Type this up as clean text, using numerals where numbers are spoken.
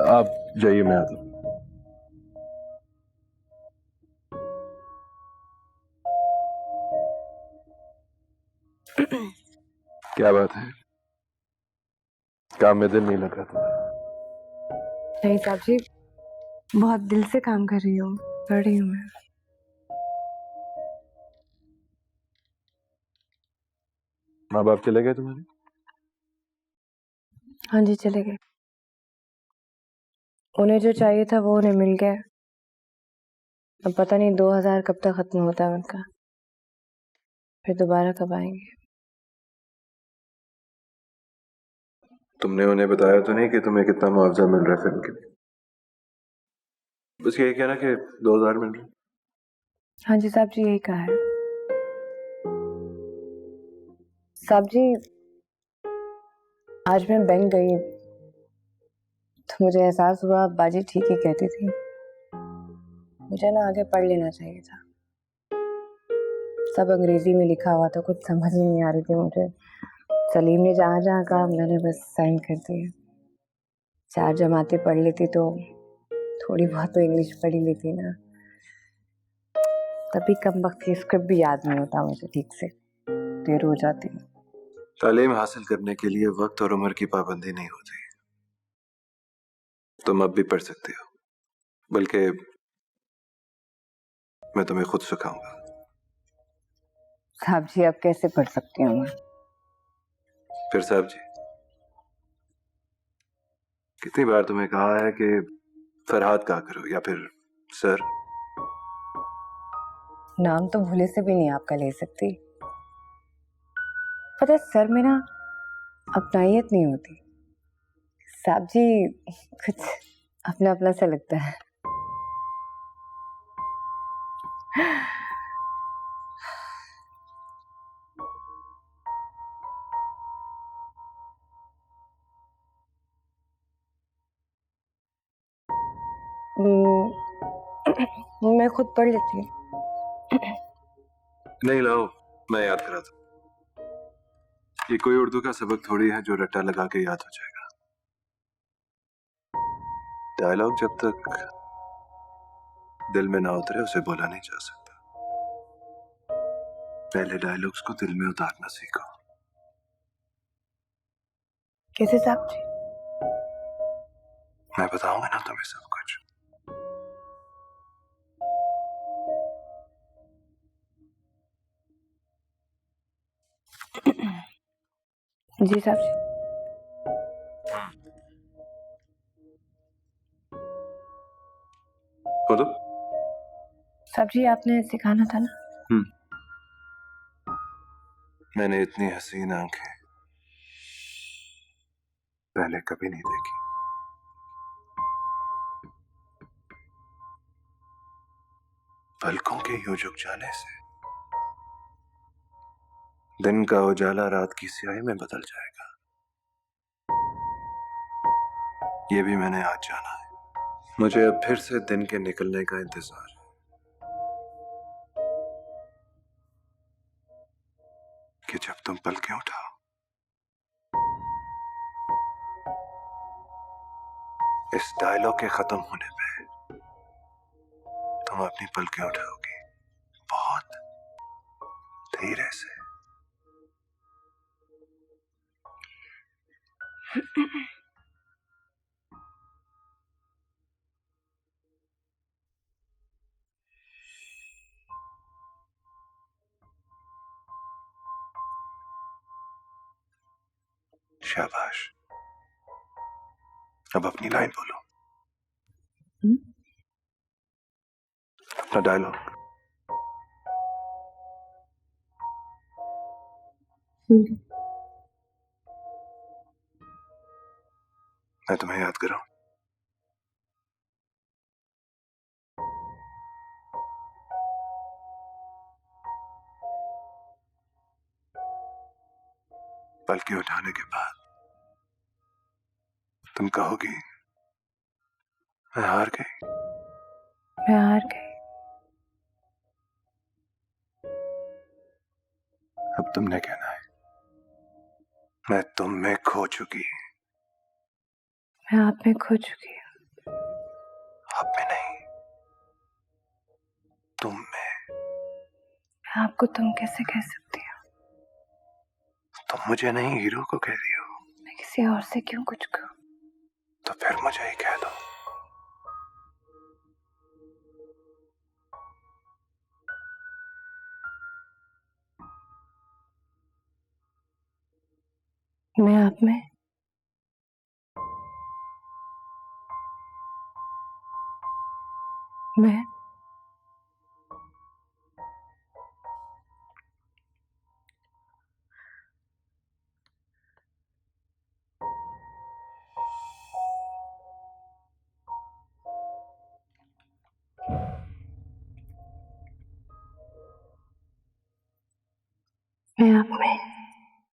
आप जाइए, मैं आता हूँ। क्या बात है, काम में दिल नहीं लग रहा था? नहीं साहब जी, बहुत दिल से काम कर रही हूँ, पढ़ रही हूँ मैं। माँ बाप चले गए तुम्हारे? हाँ जी, चले गए। उन्हें जो चाहिए था वो उन्हें मिल गया। अब पता नहीं 2000 कब तक खत्म होता है उनका, फिर दोबारा कब आएंगे। तुमने उन्हें बताया तो नहीं कि तुम्हें कितना मुआवजा मिल रहा है फिल्म के लिए? बस यही कहना कि 2000 मिल रहे। हाँ जी साहब जी, यही कहा है। साहब जी, आज मैं बैंक गई तो मुझे एहसास हुआ बाजी ठीक ही कहती थी। मुझे ना आगे पढ़ लेना चाहिए था। सब अंग्रेजी में लिखा हुआ था, कुछ समझ ही नहीं आ रही थी मुझे। सलीम ने जहाँ जहाँ कहा मैंने बस साइन कर दिए। 4 जमातें पढ़ लेती तो थोड़ी बहुत तो इंग्लिश पढ़ ही लेती ना। तभी कम वक्त की स्क्रिप्ट भी याद नहीं होता मुझे ठीक से, देर हो जाती। तालीम हासिल करने के लिए वक्त और उम्र की पाबंदी नहीं होती। तुम अब भी पढ़ सकते हो, बल्कि मैं तुम्हें खुद सिखाऊंगा। साहब जी, अब कैसे पढ़ सकती हूँ मैं? फिर साहब जी, कितनी बार तुम्हें कहा है कि फरहाद कहा करो या फिर सर? नाम तो भूले से भी नहीं आपका ले सकती। पता है सर में ना अपनाइयत नहीं होती। साहब जी, कुछ अपना अपना सा लगता है। मैं खुद पढ़ लेती हूँ। नहीं लाओ, मैं याद कराता हूँ। ये कोई उर्दू का सबक थोड़ी है जो रट्टा लगा के याद हो जाएगा। डायलॉग जब तक दिल में ना उतरे उसे बोला नहीं जा सकता। पहले डायलॉग्स को दिल में उतारना सीखो। कैसे साहब जी? मैं बताऊंगा ना तुम्हें सब कुछ। जी साहब जी। बोलो। साहब जी, आपने सिखाना था ना। मैंने इतनी हसीन आंखें पहले कभी नहीं देखी। पलकों के यूं झुक जाने से दिन का उजाला रात की स्याही में बदल जाएगा। ये भी मैंने आज जाना है। मुझे अब फिर से दिन के निकलने का इंतजार है कि जब तुम पलकें उठाओ, इस डायलॉग के खत्म होने पे तुम अपनी पलकें उठाओगी, बहुत धीरे से। शाबाश, अब अपनी लाइन बोलो, अपना डायलॉग। मैं तुम्हें याद कराऊं? पलकें उठाने के बाद तुम कहोगी मैं हार गई। मैं हार गई। अब तुमने कहना है मैं तुम में खो चुकी। मैं आप में खो चुकी हूँ। आप में नहीं, तुम में। मैं आपको तुम कैसे कह सकती हूँ? तुम मुझे नहीं, हीरो को कह रही हो। मैं किसी और से क्यों कुछ कहूँ? तो फिर मुझे ही कह दो। मैं आप में मैं मैं आप में